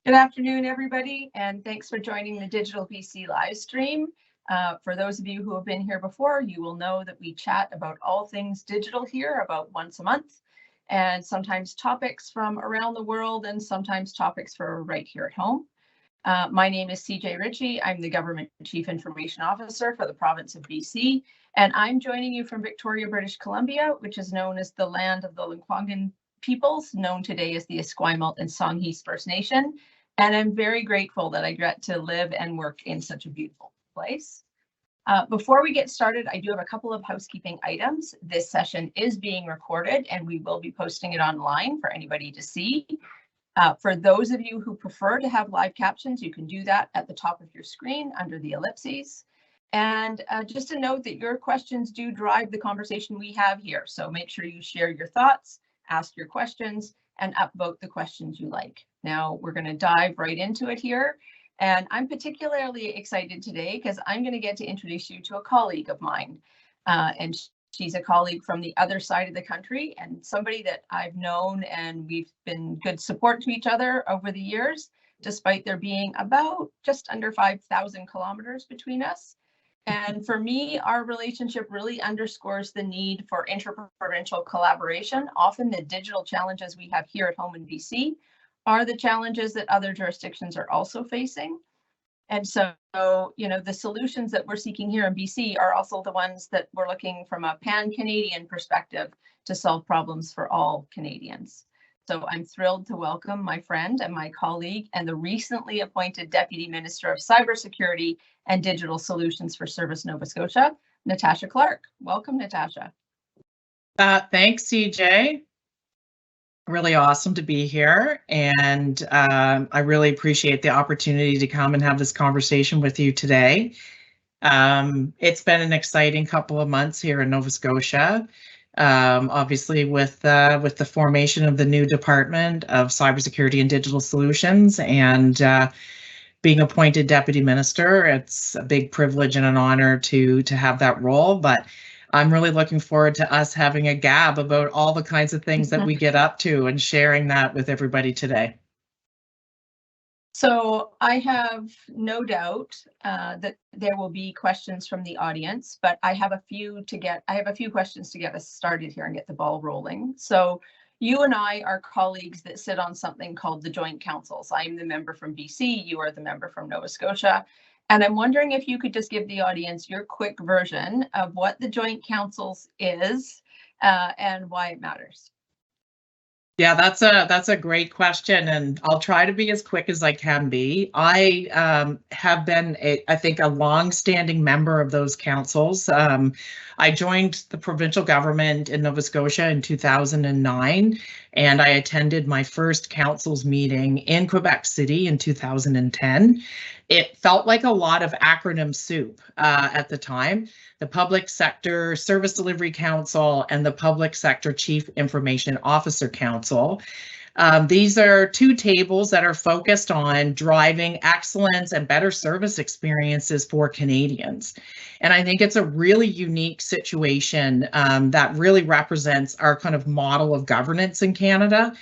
Good afternoon, everybody, and thanks for joining the Digital BC live stream. For those of you who have been here before, you will know that we chat about all things digital here about once a month, and sometimes topics from around the world and sometimes topics for right here at home. My name is CJ Ritchie. I'm the Government Chief Information Officer for the province of BC, and I'm joining you from Victoria, British Columbia, which is known as the land of the Lekwungen peoples, known today as the Esquimalt and Songhees First Nation. And I'm very grateful that I get to live and work in such a beautiful place. Before we get started, I do have a couple of housekeeping items. This session is being recorded and we will be posting it online for anybody to see. For those of you who prefer to have live captions, you can do that at the top of your screen under the ellipses. And just a note that your questions do drive the conversation we have here. So make sure you share your thoughts, ask your questions, and upvote the questions you like. Now we're going to dive right into it here. And I'm particularly excited today because I'm going to get to introduce you to a colleague of mine. And she's a colleague from the other side of the country and somebody that I've known, and we've been good support to each other over the years, despite there being about just under 5,000 kilometers between us. And for me, our relationship really underscores the need for inter-provincial collaboration. Often the digital challenges we have here at home in BC are the challenges that other jurisdictions are also facing. And so, you know, the solutions that we're seeking here in BC are also the ones that we're looking from a pan-Canadian perspective to solve problems for all Canadians. So I'm thrilled to welcome my friend and my colleague and the recently appointed Deputy Minister of Cybersecurity and Digital Solutions for Service Nova Scotia, Natasha Clarke. Welcome, Natasha. Thanks, CJ. Really awesome to be here, and I really appreciate the opportunity to come and have this conversation with you today. It's been an exciting couple of months here in Nova Scotia. Obviously with the formation of the new Department of Cybersecurity and Digital Solutions, and being appointed Deputy Minister, it's a big privilege and an honor to have that role. But I'm really looking forward to us having a gab about all the kinds of things that we get up to and sharing that with everybody today. So I have no doubt that there will be questions from the audience, but I have a few questions to get us started here and get the ball rolling. So you and I are colleagues that sit on something called the Joint Councils. I'm the member from BC, you are the member from Nova Scotia. And I'm wondering if you could just give the audience your quick version of what the Joint Councils is and why it matters. Yeah, that's a great question, and I'll try to be as quick as I can be. I have been, I think, a long-standing member of those councils. I joined the provincial government in Nova Scotia in 2009, and I attended my first council's meeting in Quebec City in 2010. It felt like a lot of acronym soup at the time. The Public Sector Service Delivery Council and the Public Sector Chief Information Officer Council. These are two tables that are focused on driving excellence and better service experiences for Canadians. And I think it's a really unique situation that really represents our kind of model of governance in Canada.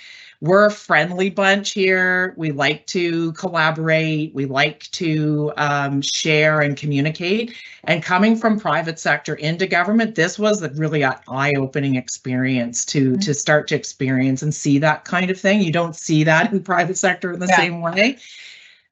We're a friendly bunch here. We like to collaborate. We like to share and communicate. And coming from private sector into government, this was a really eye-opening experience to start to experience and see that kind of thing. You don't see that in private sector in the same way.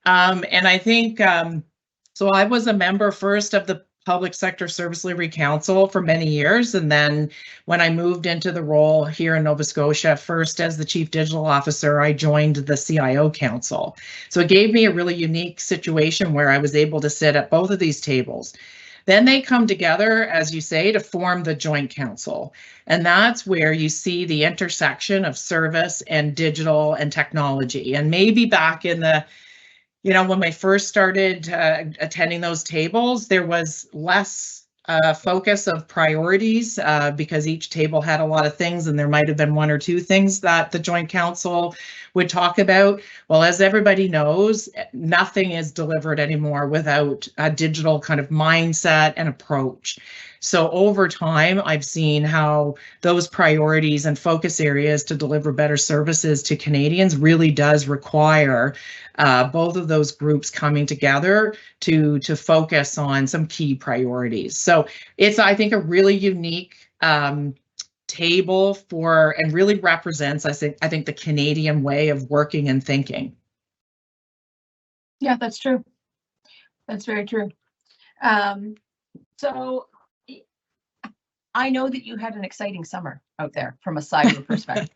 And I think, so I was a member first of the Public Sector Service Delivery Council for many years. And then when I moved into the role here in Nova Scotia, first as the Chief Digital Officer, I joined the CIO Council. So it gave me a really unique situation where I was able to sit at both of these tables. Then they come together, as you say, to form the Joint Council. And that's where you see the intersection of service and digital and technology. And maybe back in the when I first started attending those tables, there was less focus of priorities because each table had a lot of things, and there might have been one or two things that the Joint Council would talk about. Well, as everybody knows, nothing is delivered anymore without a digital kind of mindset and approach. So over time, I've seen how those priorities and focus areas to deliver better services to Canadians really does require both of those groups coming together to focus on some key priorities. So it's, I think, a really unique table for, and really represents, I think the Canadian way of working and thinking. Yeah, that's true. That's very true. So I know that you had an exciting summer out there from a cyber perspective.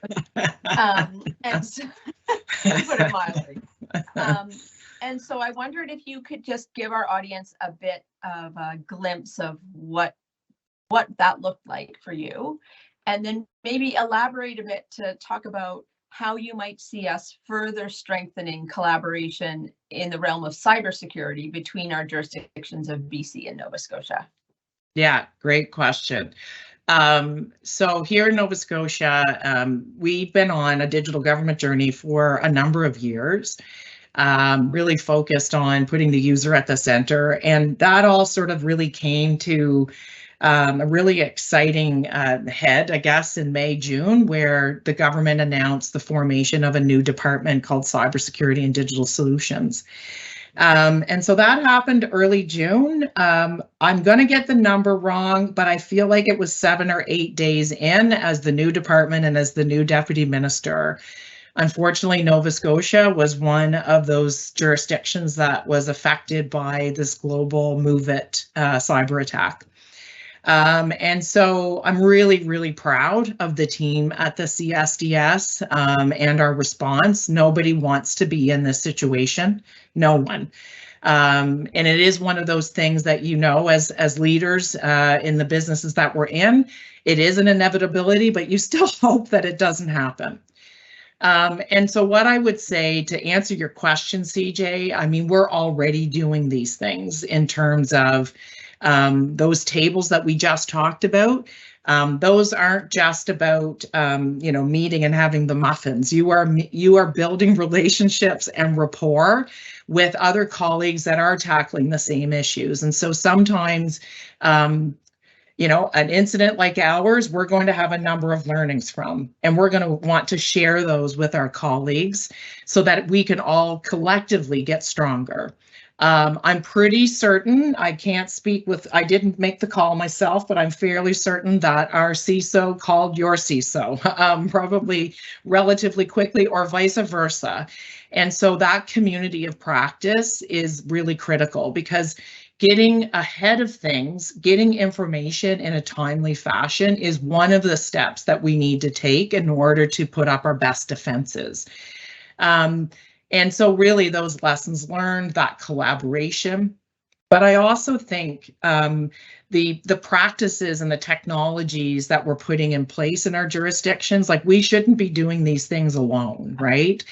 And so, to put it mildly. And so I wondered if you could just give our audience a bit of a glimpse of what that looked like for you, and then maybe elaborate a bit to talk about how you might see us further strengthening collaboration in the realm of cybersecurity between our jurisdictions of BC and Nova Scotia. Yeah, great question. So here in Nova Scotia, we've been on a digital government journey for a number of years, really focused on putting the user at the center. And that all sort of really came to a really exciting head, I guess, in May, June, where the government announced the formation of a new department called Cybersecurity and Digital Solutions. And so that happened early June. I'm going to get the number wrong, but I feel like it was 7 or 8 days in as the new department and as the new deputy minister. Unfortunately, Nova Scotia was one of those jurisdictions that was affected by this global MOVEit cyber attack. And so I'm really, really proud of the team at the CSDS and our response. Nobody wants to be in this situation. No one. And it is one of those things that, you know, as leaders in the businesses that we're in, it is an inevitability, but you still hope that it doesn't happen. And so what I would say to answer your question, CJ, I mean, we're already doing these things in terms of those tables that we just talked about. Those aren't just about, you know, meeting and having the muffins. You are building relationships and rapport with other colleagues that are tackling the same issues. And so sometimes, you know, an incident like ours, we're going to have a number of learnings from, and we're going to want to share those with our colleagues so that we can all collectively get stronger. I'm pretty certain, I can't speak with, I didn't make the call myself, but I'm fairly certain that our CISO called your CISO, probably relatively quickly or vice versa. And so that community of practice is really critical, because getting ahead of things, getting information in a timely fashion is one of the steps that we need to take in order to put up our best defenses. And so really those lessons learned, that collaboration. But I also think the practices and the technologies that we're putting in place in our jurisdictions, like, we shouldn't be doing these things alone, right?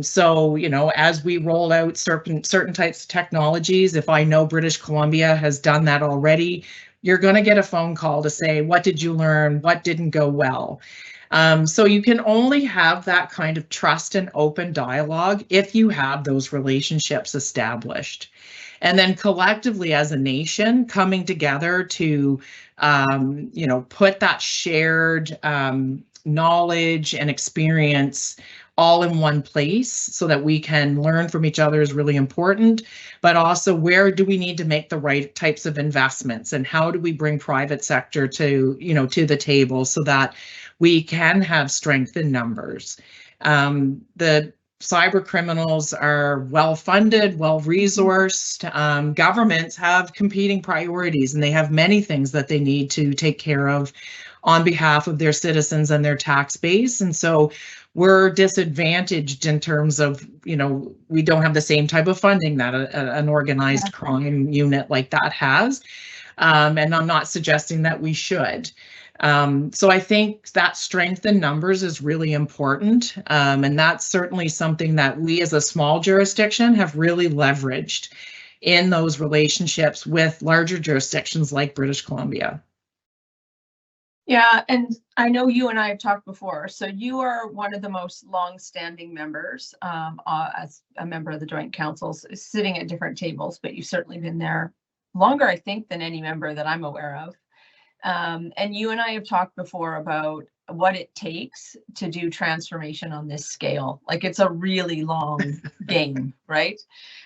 So, you know, as we roll out certain types of technologies, if I know British Columbia has done that already, you're going to get a phone call to say, what did you learn? What didn't go well? So you can only have that kind of trust and open dialogue if you have those relationships established. And then collectively as a nation coming together to, you know, put that shared knowledge and experience all in one place so that we can learn from each other is really important. But also, where do we need to make the right types of investments, and how do we bring private sector to, you know, to the table so that we can have strength in numbers. The cyber criminals are well-funded, well-resourced. Governments have competing priorities, and they have many things that they need to take care of on behalf of their citizens and their tax base. And so we're disadvantaged in terms of, you know, we don't have the same type of funding that an organized crime unit like that has. And I'm not suggesting that we should. So I think that strength in numbers is really important. And that's certainly something that we as a small jurisdiction have really leveraged in those relationships with larger jurisdictions like British Columbia. Yeah, and I know you and I have talked before. So you are one of the most long-standing members as a member of the Joint Councils, sitting at different tables, but you've certainly been there longer, I think, than any member that I'm aware of. And you and I have talked before about what it takes to do transformation on this scale. Like, it's a really long game, right?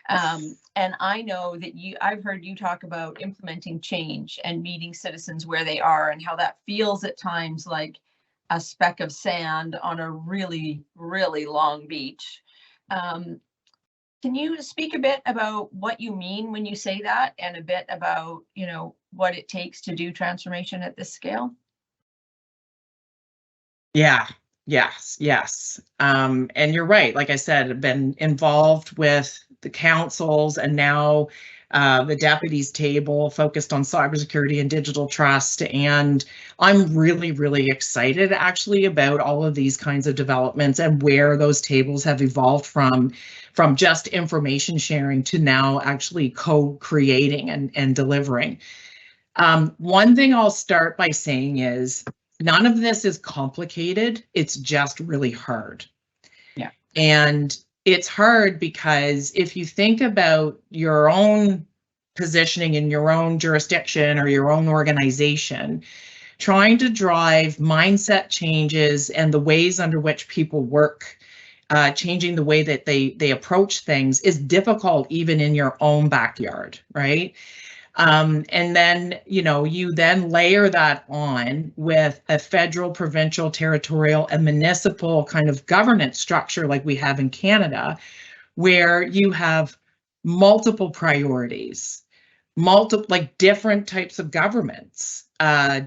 And I know that I've heard you talk about implementing change and meeting citizens where they are, and how that feels at times like a speck of sand on a really, really long beach. Can you speak a bit about what you mean when you say that, and a bit about, what it takes to do transformation at this scale? Yeah, yes. And you're right. Like I said, I've been involved with the councils, and now the deputies table focused on cybersecurity and digital trust. And I'm really, really excited actually about all of these kinds of developments and where those tables have evolved from just information sharing to now actually co-creating and delivering. One thing I'll start by saying is none of this is complicated. It's just really hard. Yeah. And it's hard because if you think about your own positioning in your own jurisdiction or your own organization, trying to drive mindset changes and the ways under which people work, changing the way that they approach things is difficult even in your own backyard, right? And then, you then layer that on with a federal, provincial, territorial, and municipal kind of governance structure like we have in Canada, where you have multiple priorities, like different types of governments,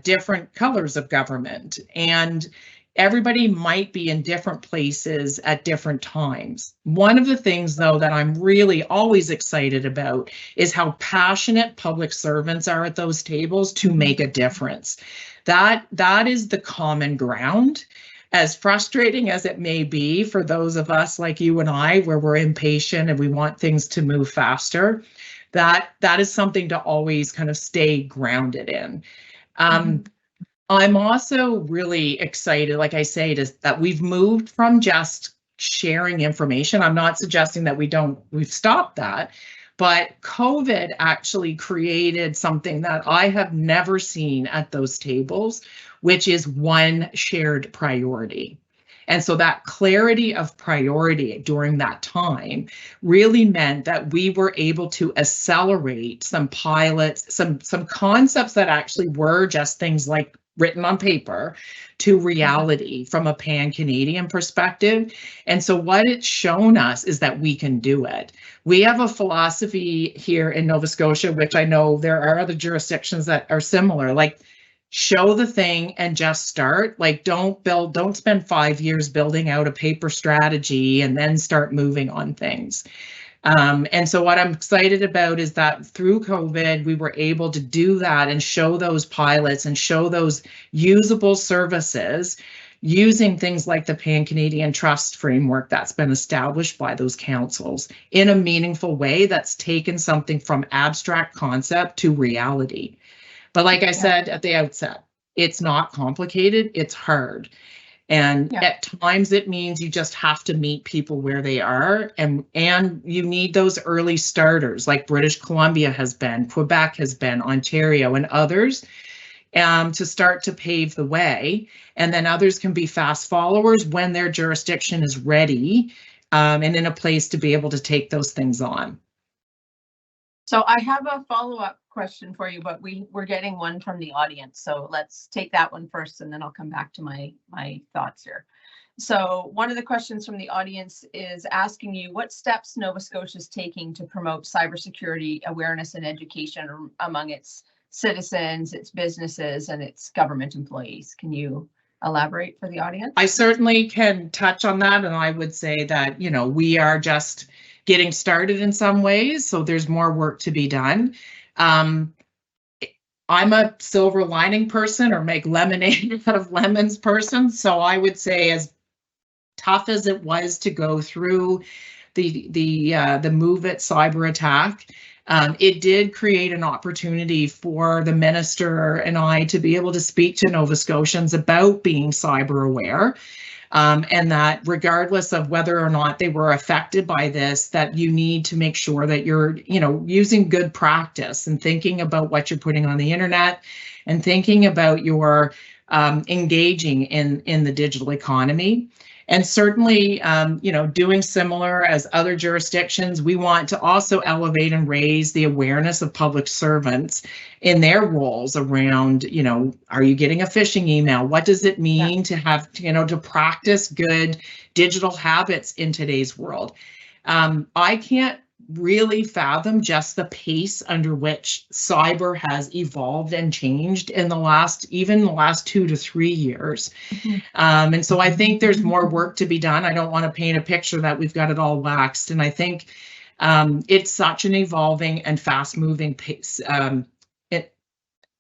different colors of government, and everybody might be in different places at different times. One of the things, though, that I'm really always excited about is how passionate public servants are at those tables to make a difference. That is the common ground. As frustrating as it may be for those of us like you and I, where we're impatient and we want things to move faster, that is something to always kind of stay grounded in. I'm also really excited, like I say, that we've moved from just sharing information. I'm not suggesting that we've stopped that, but COVID actually created something that I have never seen at those tables, which is one shared priority. And so that clarity of priority during that time really meant that we were able to accelerate some pilots, some concepts that actually were just things like written on paper to reality from a pan-Canadian perspective. And so what it's shown us is that we can do it. We have a philosophy here in Nova Scotia, which I know there are other jurisdictions that are similar, like show the thing and just start. Like don't spend 5 years building out a paper strategy and then start moving on things. And so what I'm excited about is that through COVID, we were able to do that and show those pilots and show those usable services using things like the Pan-Canadian Trust framework that's been established by those councils in a meaningful way that's taken something from abstract concept to reality. But like I said at the outset, it's not complicated, it's hard. And at times it means you just have to meet people where they are, and you need those early starters like British Columbia has been, Quebec has been, Ontario and others, to start to pave the way. And then others can be fast followers when their jurisdiction is ready and in a place to be able to take those things on. So I have a follow-up question for you, but we're getting one from the audience. So let's take that one first, and then I'll come back to my thoughts here. So one of the questions from the audience is asking you what steps Nova Scotia is taking to promote cybersecurity awareness and education among its citizens, its businesses, and its government employees. Can you elaborate for the audience? I certainly can touch on that, and I would say that, we are just getting started in some ways, so there's more work to be done. I'm a silver lining person, or make lemonade out of lemons person, so I would say, as tough as it was to go through the Move It cyber attack, it did create an opportunity for the minister and I to be able to speak to Nova Scotians about being cyber aware. and that regardless of whether or not they were affected by this, that you need to make sure that you're, using good practice and thinking about what you're putting on the internet and thinking about your engaging in the digital economy. And certainly, doing similar as other jurisdictions, we want to also elevate and raise the awareness of public servants in their roles around, are you getting a phishing email? What does it mean to have, to practice good digital habits in today's world? I can't really fathom just the pace under which cyber has evolved and changed in the last 2 to 3 years. And so I think there's more work to be done. I don't want to paint a picture that we've got it all waxed. And I think it's such an evolving and fast moving pace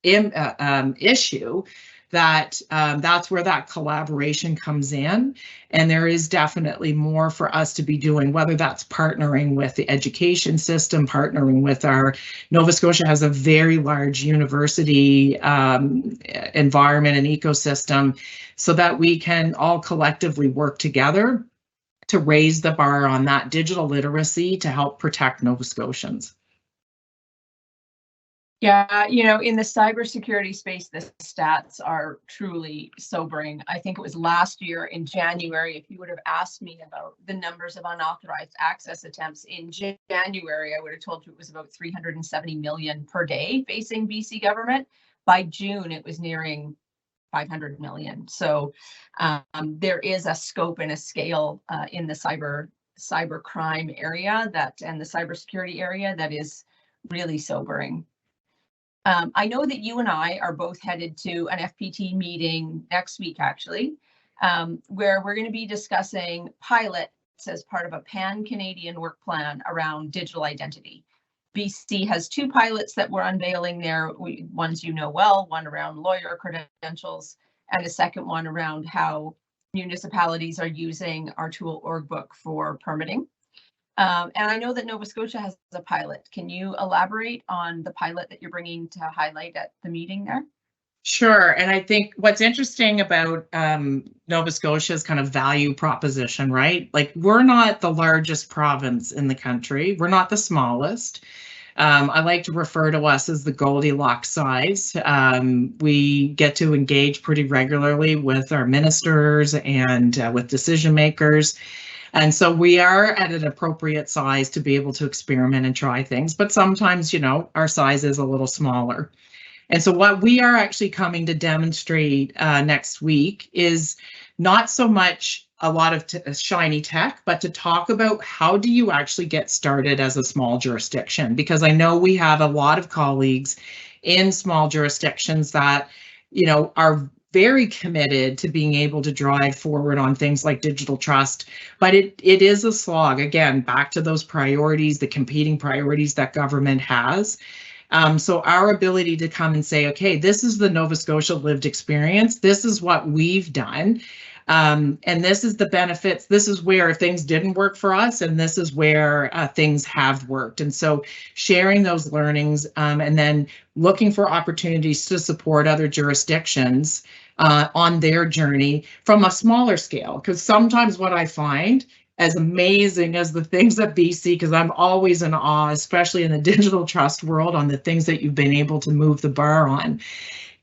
issue that that's where that collaboration comes in. And there is definitely more for us to be doing, whether that's partnering with the education system, partnering with Nova Scotia has a very large university environment and ecosystem, so that we can all collectively work together to raise the bar on that digital literacy to help protect Nova Scotians. Yeah, in the cybersecurity space, the stats are truly sobering. I think it was last year in January, if you would have asked me about the numbers of unauthorized access attempts in January, I would have told you it was about 370 million per day facing BC government. By June, it was nearing 500 million. So there is a scope and a scale in the cyber crime area and the cybersecurity area that is really sobering. I know that you and I are both headed to an FPT meeting next week, actually, where we're going to be discussing pilots as part of a pan-Canadian work plan around digital identity. BC has 2 pilots that we're unveiling there, ones you know well, one around lawyer credentials, and a second one around how municipalities are using our tool OrgBook for permitting. And I know that Nova Scotia has a pilot. Can you elaborate on the pilot that you're bringing to highlight at the meeting there? Sure. And I think what's interesting about Nova Scotia's kind of value proposition, right? Like, we're not the largest province in the country. We're not the smallest. I like to refer to us as the Goldilocks size. We get to engage pretty regularly with our ministers and with decision makers. And so we are at an appropriate size to be able to experiment and try things. But sometimes, our size is a little smaller. And so what we are actually coming to demonstrate next week is not so much a lot of shiny tech, but to talk about how do you actually get started as a small jurisdiction? Because I know we have a lot of colleagues in small jurisdictions that, are very committed to being able to drive forward on things like digital trust, but it is a slog. Again, back to those priorities, the competing priorities that government has. So our ability to come and say, okay, this is the Nova Scotia lived experience. This is what we've done. And this is the benefits. This is where things didn't work for us, and this is where things have worked. And so sharing those learnings and then looking for opportunities to support other jurisdictions on their journey from a smaller scale. Because sometimes what I find, as amazing as the things that BC, because I'm always in awe, especially in the digital trust world, on the things that you've been able to move the bar on,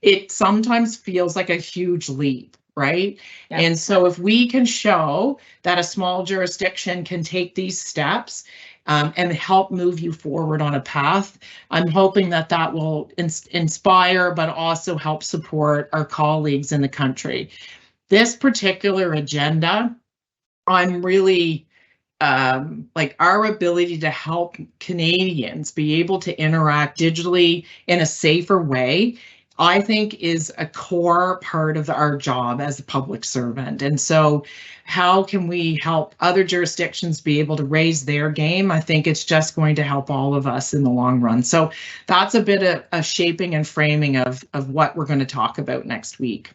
it sometimes feels like a huge leap. Right. Yeah. And so if we can show that a small jurisdiction can take these steps and help move you forward on a path, I'm hoping that that will inspire, but also help support our colleagues in the country. This particular agenda, I'm really like our ability to help Canadians be able to interact digitally in a safer way, I think is a core part of our job as a public servant. And so how can we help other jurisdictions be able to raise their game? I think it's just going to help all of us in the long run. So that's a bit of a shaping and framing of what we're going to talk about next week.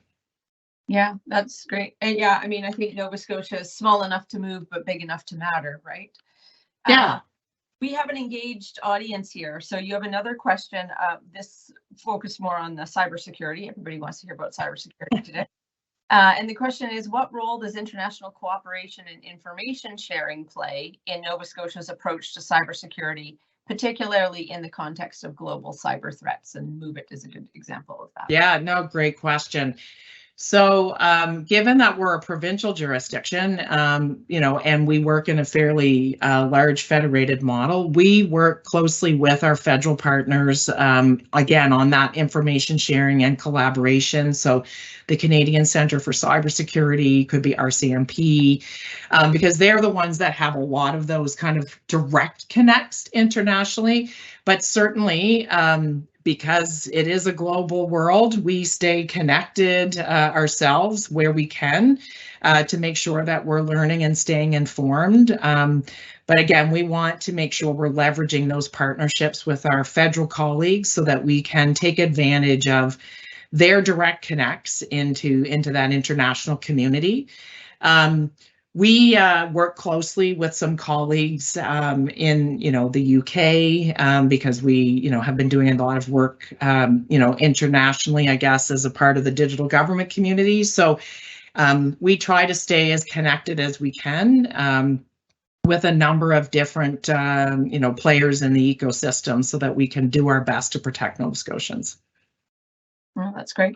Yeah, that's great. And yeah, I mean, I think Nova Scotia is small enough to move, but big enough to matter, right? Yeah. We have an engaged audience here. So you have another question. This focused more on the cybersecurity. Everybody wants to hear about cybersecurity today. And the question is, what role does international cooperation and information sharing play in Nova Scotia's approach to cybersecurity, particularly in the context of global cyber threats? And Move It is a good example of that. Yeah, no, great question. So given that we're a provincial jurisdiction, and we work in a fairly large federated model, we work closely with our federal partners, again, on that information sharing and collaboration. So the Canadian Centre for Cybersecurity, could be RCMP, because they're the ones that have a lot of those kind of direct connects internationally. But certainly, because it is a global world, we stay connected ourselves where we can to make sure that we're learning and staying informed. But again, we want to make sure we're leveraging those partnerships with our federal colleagues so that we can take advantage of their direct connects into that international community. We work closely with some colleagues in, the UK because we, have been doing a lot of work, internationally, I guess, as a part of the digital government community. So we try to stay as connected as we can with a number of different, players in the ecosystem so that we can do our best to protect Nova Scotians. Well, that's great.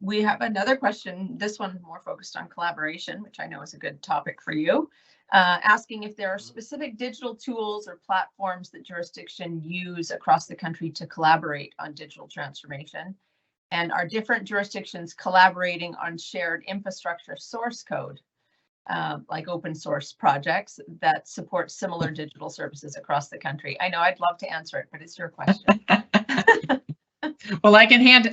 We have another question, this one more focused on collaboration, which I know is a good topic for you, asking if there are specific digital tools or platforms that jurisdiction use across the country to collaborate on digital transformation, and are different jurisdictions collaborating on shared infrastructure source code, like open source projects that support similar digital services across the country. I know I'd love to answer it, but it's your question. Well, I can hand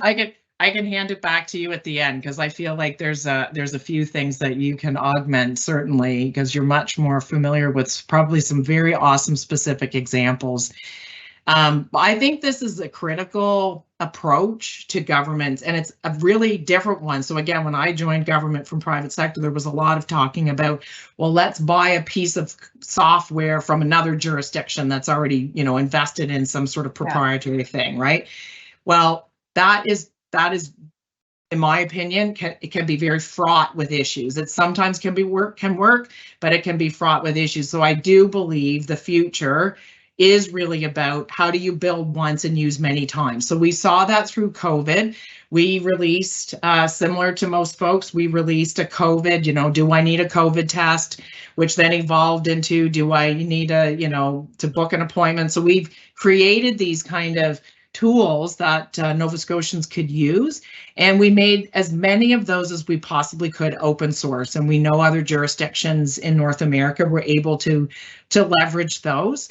it back to you at the end because I feel like there's a few things that you can augment, certainly, because you're much more familiar with probably some very awesome specific examples. I think this is a critical approach to government, and it's a really different one. So again, when I joined government from private sector, there was a lot of talking about, well, let's buy a piece of software from another jurisdiction that's already, invested in some sort of proprietary thing, right? Well, that is, in my opinion, it can be very fraught with issues. It sometimes can work, but it can be fraught with issues. So I do believe the future is really about how do you build once and use many times. So we saw that through COVID. We released, similar to most folks, we released a COVID, do I need a COVID test, which then evolved into, do I need to book an appointment? So we've created these kind of tools that Nova Scotians could use, and we made as many of those as we possibly could open source. And we know other jurisdictions in North America were able to leverage those.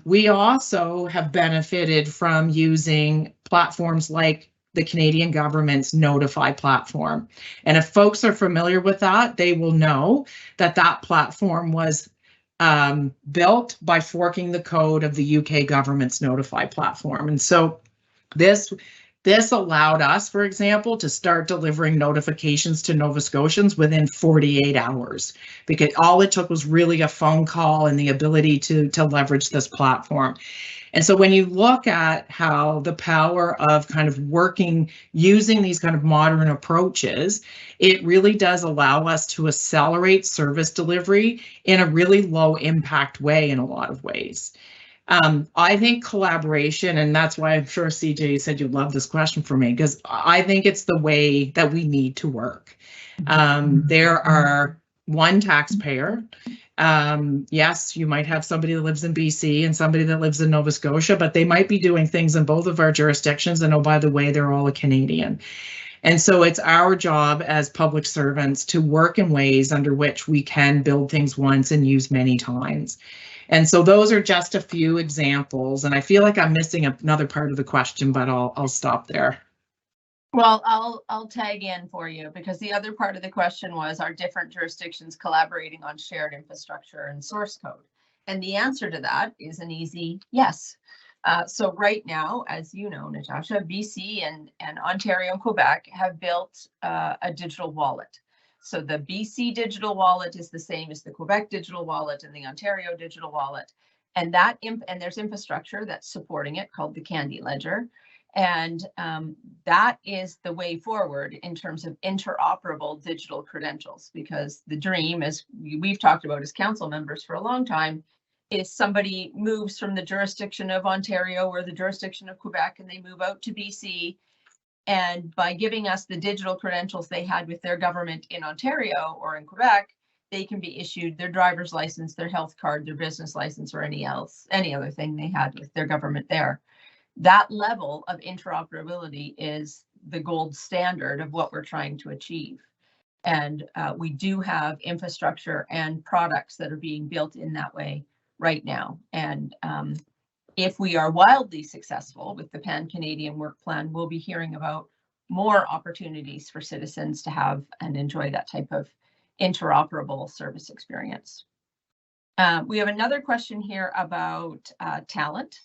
We also have benefited from using platforms like the Canadian government's Notify platform. And if folks are familiar with that, they will know that that platform was built by forking the code of the UK government's Notify platform. And so this allowed us, for example, to start delivering notifications to Nova Scotians within 48 hours, because all it took was really a phone call and the ability to leverage this platform. And so when you look at how the power of kind of using these kind of modern approaches, it really does allow us to accelerate service delivery in a really low impact way in a lot of ways. I think collaboration, and that's why I'm sure CJ said you love this question for me, because I think it's the way that we need to work. There are one taxpayer. Yes, you might have somebody that lives in BC and somebody that lives in Nova Scotia, but they might be doing things in both of our jurisdictions. And oh, by the way, they're all a Canadian. And so it's our job as public servants to work in ways under which we can build things once and use many times. And so those are just a few examples. And I feel like I'm missing another part of the question, but I'll stop there. Well, I'll tag in for you, because the other part of the question was, are different jurisdictions collaborating on shared infrastructure and source code? And the answer to that is an easy yes. So right now, as you know, Natasha, BC and Ontario and Quebec have built a digital wallet. So the BC digital wallet is the same as the Quebec digital wallet and the Ontario digital wallet. And there's infrastructure that's supporting it called the Candy Ledger. And that is the way forward in terms of interoperable digital credentials, because the dream, as we've talked about as council members for a long time, is somebody moves from the jurisdiction of Ontario or the jurisdiction of Quebec and they move out to BC. And by giving us the digital credentials they had with their government in Ontario or in Quebec, they can be issued their driver's license, their health card, their business license, or any other thing they had with their government there. That level of interoperability is the gold standard of what we're trying to achieve. And we do have infrastructure and products that are being built in that way right now. And if we are wildly successful with the Pan-Canadian Work Plan, we'll be hearing about more opportunities for citizens to have and enjoy that type of interoperable service experience. We have another question here about talent.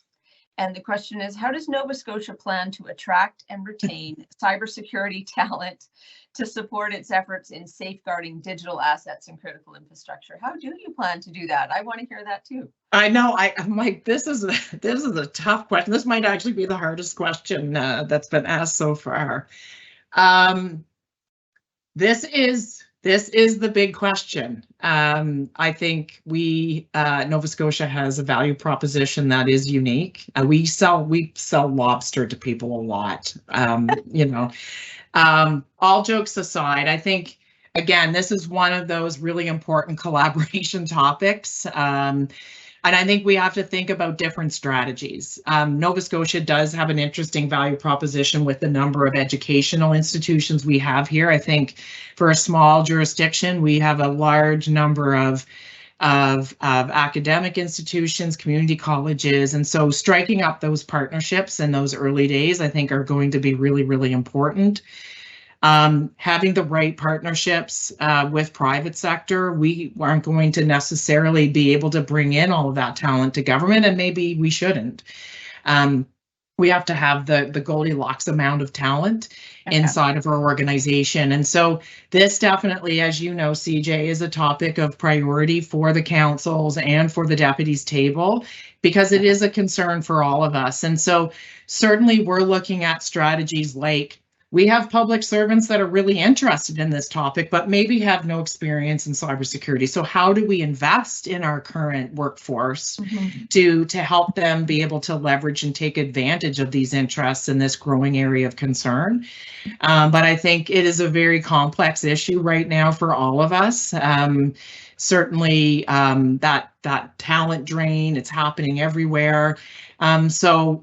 And the question is, how does Nova Scotia plan to attract and retain cybersecurity talent to support its efforts in safeguarding digital assets and critical infrastructure? How do you plan to do that? I want to hear that too. I know. I'm like, this is a tough question. This might actually be the hardest question that's been asked so far. This is the big question. I think Nova Scotia has a value proposition that is unique. We sell lobster to people a lot. All jokes aside, I think, again, this is one of those really important collaboration topics. And I think we have to think about different strategies. Nova Scotia does have an interesting value proposition with the number of educational institutions we have here. I think for a small jurisdiction, we have a large number of academic institutions, community colleges, and so striking up those partnerships in those early days, I think, are going to be really, really important. Having the right partnerships with private sector, we aren't going to necessarily be able to bring in all of that talent to government, and maybe we shouldn't. We have to have the Goldilocks amount of talent inside of our organization. And so this definitely, as you know, CJ, is a topic of priority for the councils and for the deputies table, because it is a concern for all of us. And so certainly we're looking at strategies like, we have public servants that are really interested in this topic, but maybe have no experience in cybersecurity. So how do we invest in our current workforce to help them be able to leverage and take advantage of these interests in this growing area of concern? But I think it is a very complex issue right now for all of us. Certainly that talent drain, it's happening everywhere. So,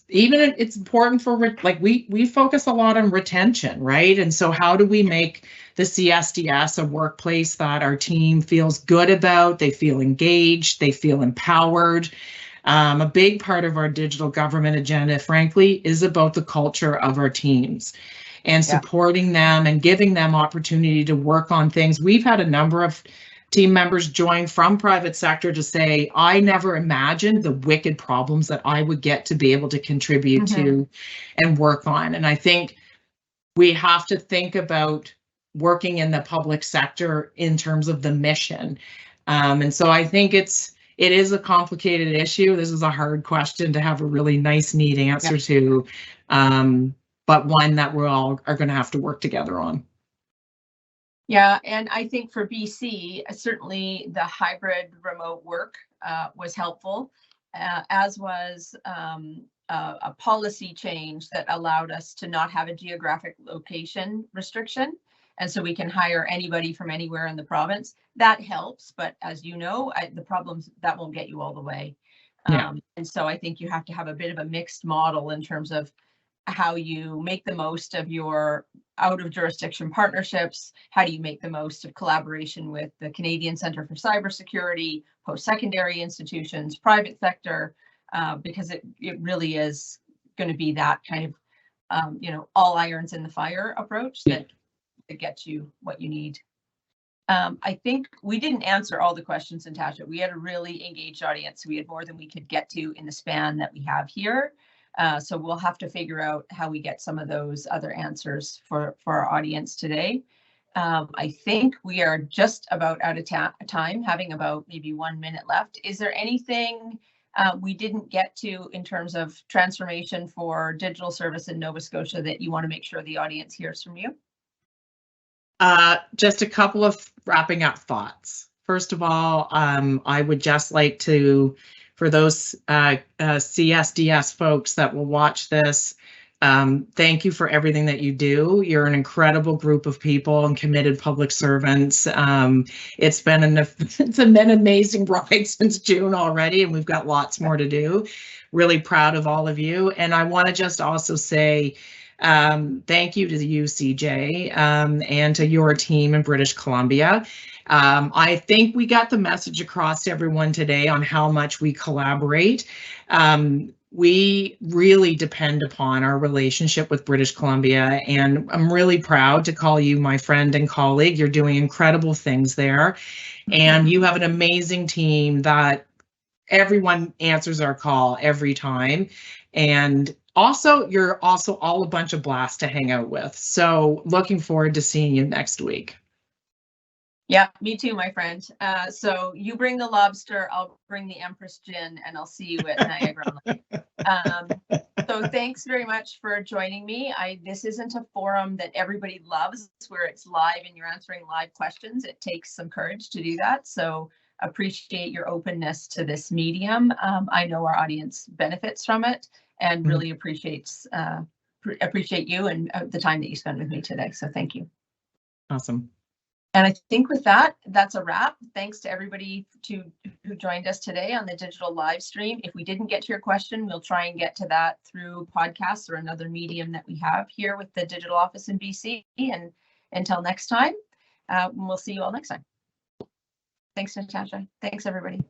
even it's important for, like, we focus a lot on retention, right? And so how do we make the CSDS a workplace that our team feels good about, they feel engaged, they feel empowered? A big part of our digital government agenda, frankly, is about the culture of our teams and supporting them and giving them opportunity to work on things. We've had a number of team members join from private sector to say, I never imagined the wicked problems that I would get to be able to contribute to and work on. And I think we have to think about working in the public sector in terms of the mission. And so I think it is a complicated issue. This is a hard question to have a really nice, neat answer to, but one that we all are going to have to work together on. Yeah, and I think for BC, certainly the hybrid remote work was helpful, as was a policy change that allowed us to not have a geographic location restriction. And so we can hire anybody from anywhere in the province. That helps, but as you know, the problems, that won't get you all the way. And so I think you have to have a bit of a mixed model in terms of how you make the most of your out of jurisdiction partnerships. How do you make the most of collaboration with the Canadian Centre for Cybersecurity, post-secondary institutions, private sector, because it really is going to be that kind of, all irons in the fire approach that gets you what you need. I think we didn't answer all the questions, Natasha. We had a really engaged audience. We had more than we could get to in the span that we have here. So we'll have to figure out how we get some of those other answers for our audience today. I think we are just about out of time, having about maybe 1 minute left. Is there anything we didn't get to in terms of transformation for digital service in Nova Scotia that you want to make sure the audience hears from you? Just a couple of wrapping up thoughts. First of all, I would just like to, for those CSDS folks that will watch this, thank you for everything that you do. You're an incredible group of people and committed public servants. It's been an amazing ride since June already, and we've got lots more to do. Really proud of all of you. And I want to just also say thank you to you, CJ, and to your team in British Columbia. I think we got the message across to everyone today on how much we collaborate. We really depend upon our relationship with British Columbia, and I'm really proud to call you my friend and colleague. You're doing incredible things there, and you have an amazing team that everyone answers our call every time. And also, you're also all a bunch of blasts to hang out with. So looking forward to seeing you next week. Yeah, me too, my friend. So you bring the lobster, I'll bring the Empress Gin, and I'll see you at Niagara. So thanks very much for joining me. This isn't a forum that everybody loves, where it's live and you're answering live questions. It takes some courage to do that. So appreciate your openness to this medium. I know our audience benefits from it, and really appreciate you and the time that you spent with me today. So thank you. Awesome. And I think with that, that's a wrap. Thanks to everybody who joined us today on the digital live stream. If we didn't get to your question, we'll try and get to that through podcasts or another medium that we have here with the digital office in BC. And until next time, we'll see you all next time. Thanks, Natasha. Thanks, everybody.